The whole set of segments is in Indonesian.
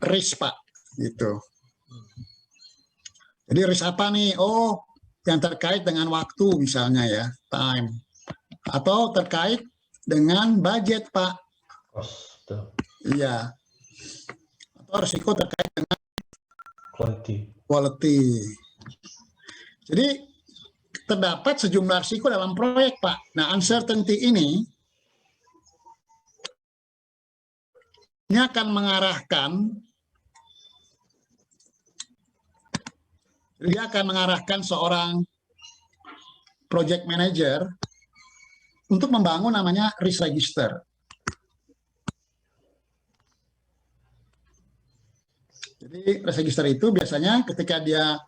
risk, Pak, gitu. Jadi risk apa nih? Oh, yang terkait dengan waktu misalnya ya, time. Atau terkait dengan budget, Pak. Cost. Iya. Atau risiko terkait dengan quality. Jadi terdapat sejumlah risiko dalam proyek, Pak. Nah, uncertainty ini akan mengarahkan, dia akan mengarahkan seorang project manager untuk membangun namanya risk register. Jadi risk register itu biasanya ketika dia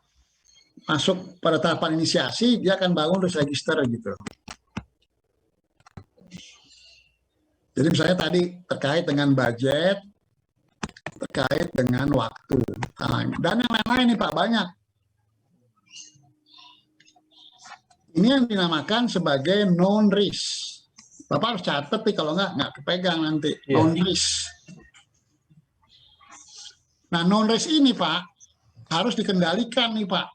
masuk pada tahapan inisiasi, dia akan bangun risk register gitu. Jadi misalnya tadi terkait dengan budget, terkait dengan waktu, time, dan yang lain-lain nih Pak, banyak. Ini yang dinamakan sebagai known risk. Bapak harus catat nih, kalau nggak kepegang nanti. Known risk. Nah, known risk ini Pak, harus dikendalikan nih Pak.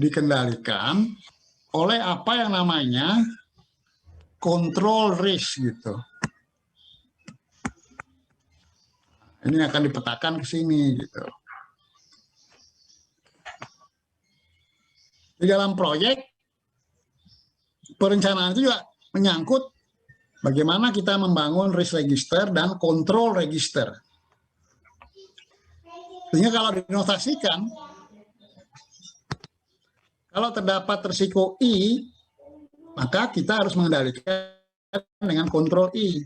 Dikendalikan oleh apa yang namanya control risk gitu. Ini akan dipetakan ke sini gitu. Di dalam proyek perencanaan itu juga menyangkut bagaimana kita membangun risk register dan control register. Sehingga kalau dinotasikan, kalau terdapat risiko I, maka kita harus mengendalikan dengan kontrol I.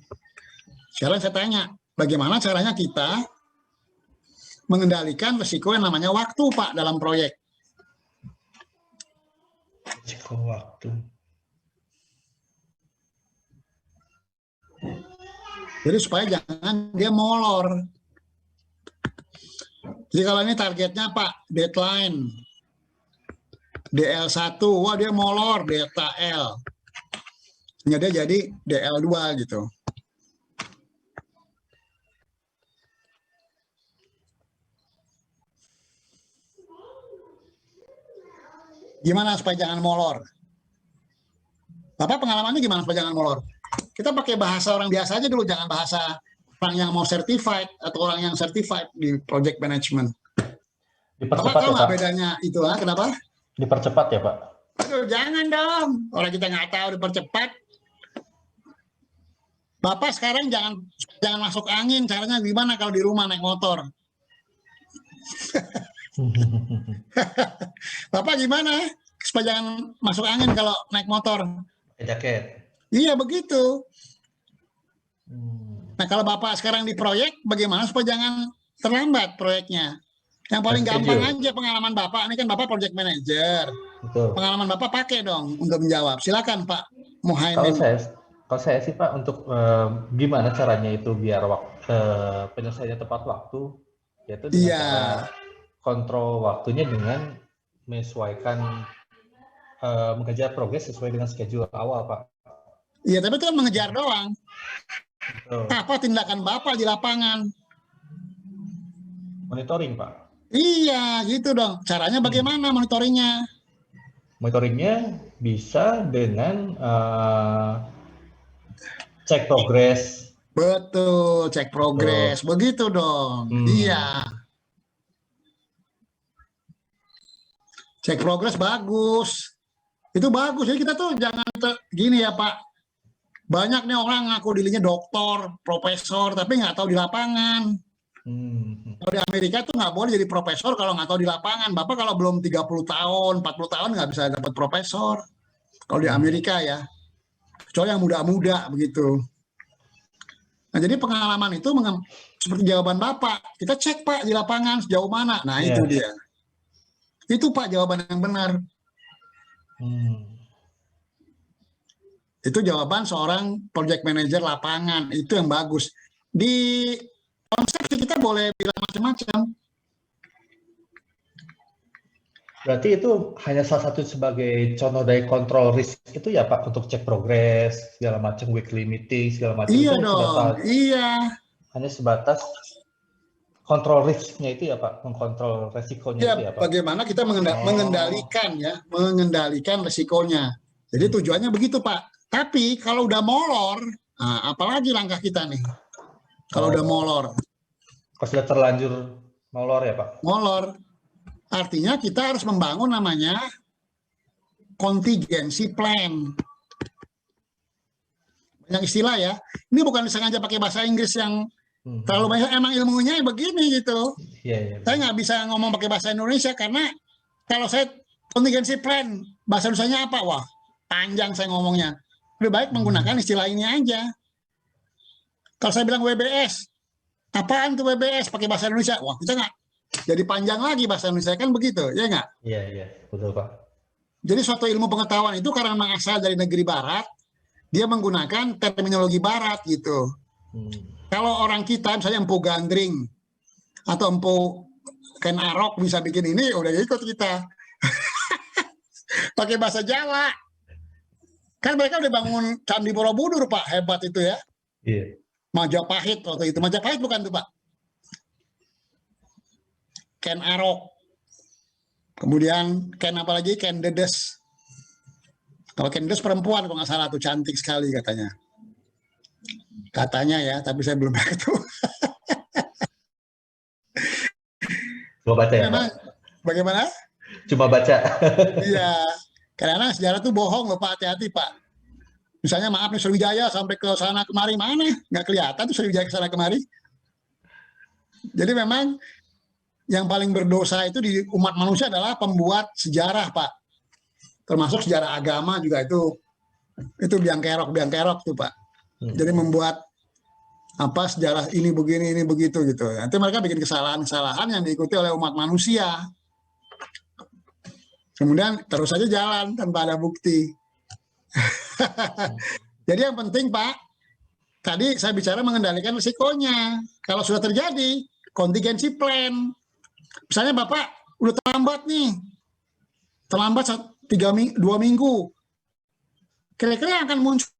Sekarang saya tanya, bagaimana caranya kita mengendalikan risiko yang namanya waktu, Pak, dalam proyek? Risiko waktu. Jadi supaya jangan dia molor. Jadi kalau ini targetnya Pak, deadline DL1, wah dia molor delta L. Sehingga dia jadi DL2 gitu. Gimana supaya jangan molor? Bapak pengalamannya gimana supaya jangan molor? Kita pakai bahasa orang biasa aja dulu, jangan bahasa orang yang mau certified atau orang yang certified di project management. Bapak tahu nggak bedanya itu? Kenapa? Dipercepat ya Pak? Aduh, jangan dong. Orang kita nggak tahu dipercepat. Bapak sekarang jangan masuk angin. Caranya gimana kalau di rumah naik motor? Bapak gimana supaya jangan masuk angin kalau naik motor? Pakai jaket. Iya begitu. Nah kalau Bapak sekarang di proyek, bagaimana supaya jangan terlambat proyeknya? Yang paling gampang aja pengalaman Bapak, ini kan Bapak project manager. Betul. Pengalaman Bapak pakai dong untuk menjawab. Silakan Pak Muhaimin. Kalau saya sih Pak, untuk gimana caranya itu biar penyelesaiannya tepat waktu, yaitu dengan cara kontrol waktunya dengan menyesuaikan, mengejar progres sesuai dengan schedule awal Pak. Iya, tapi itu kan mengejar doang. Betul. Apa tindakan Bapak di lapangan? Monitoring Pak. Iya, gitu dong. Caranya bagaimana monitoringnya? Monitoringnya bisa dengan cek progres. Betul, cek progres. Begitu dong. Iya. Cek progres bagus. Itu bagus. Jadi kita tuh jangan gini ya Pak. Banyak nih orang ngaku dirinya doktor, profesor, tapi nggak tahu di lapangan. Kalau di Amerika tuh nggak boleh jadi profesor kalau nggak tahu di lapangan. Bapak kalau belum 30 tahun, 40 tahun nggak bisa dapat profesor. Kalau di Amerika ya. Kecuali yang muda-muda begitu. Nah jadi pengalaman itu seperti jawaban Bapak. Kita cek Pak di lapangan sejauh mana. Nah itu dia. Itu Pak jawaban yang benar. Itu jawaban seorang project manager lapangan. Itu yang bagus. Di konsep kita boleh bilang macam-macam. Berarti itu hanya salah satu sebagai contoh dari kontrol risk itu ya Pak, untuk cek progres segala macam, weekly meeting segala macam. Iya dong, iya. hanya sebatas kontrol risknya itu ya Pak, mengkontrol resikonya Ya, itu ya Pak. bagaimana kita mengendalikan resikonya. Jadi tujuannya begitu Pak. Tapi kalau udah molor, nah, apalagi langkah kita nih? Kalau udah molor. Kalau sudah terlanjur molor ya Pak? Molor. Artinya kita harus membangun namanya contingency plan. Banyak istilah ya. Ini bukan sengaja pakai bahasa Inggris yang terlalu banyak, emang ilmunya begini gitu. Saya nggak bisa ngomong pakai bahasa Indonesia karena kalau saya contingency plan, bahasa Indonesianya apa? Wah, panjang saya ngomongnya. Lebih baik menggunakan istilah ini aja. Kalau saya bilang WBS, apaan tuh WBS pakai bahasa Indonesia? Wah, kita nggak jadi panjang lagi bahasa Indonesia, kan begitu, ya nggak? Iya, betul Pak. Jadi suatu ilmu pengetahuan itu karena mengasal dari negeri barat, dia menggunakan terminologi barat gitu. Kalau orang kita misalnya empu gandring atau empu Ken Arok bisa bikin ini, udah ikut kita. Pakai bahasa Jawa. Kan mereka udah bangun Candi Borobudur Pak, hebat itu ya. Iya. Majapahit waktu itu. Majapahit bukan tuh Pak. Ken Arok. Kemudian Ken apa lagi? Ken Dedes. Kalau Ken Dedes perempuan kalau nggak salah tuh, cantik sekali katanya. Katanya ya, tapi saya belum ketemu. Coba baca ya Memang, Pak? bagaimana? Cuma baca. Iya. Karena sejarah tuh bohong loh Pak, hati-hati Pak. Misalnya maaf nih Sriwijaya sampai ke sana kemari, mana? Nggak kelihatan tuh Sriwijaya ke sana kemari. Jadi memang yang paling berdosa itu di umat manusia adalah pembuat sejarah Pak. Termasuk sejarah agama juga itu biang kerok tuh Pak. Jadi membuat apa sejarah ini begini ini begitu gitu. Nanti mereka bikin kesalahan-kesalahan yang diikuti oleh umat manusia. Kemudian terus saja jalan tanpa ada bukti. Jadi yang penting Pak, tadi saya bicara mengendalikan risikonya. Kalau sudah terjadi, contingency plan. Misalnya Bapak udah terlambat nih, terlambat 2 minggu. Kira-kira yang akan muncul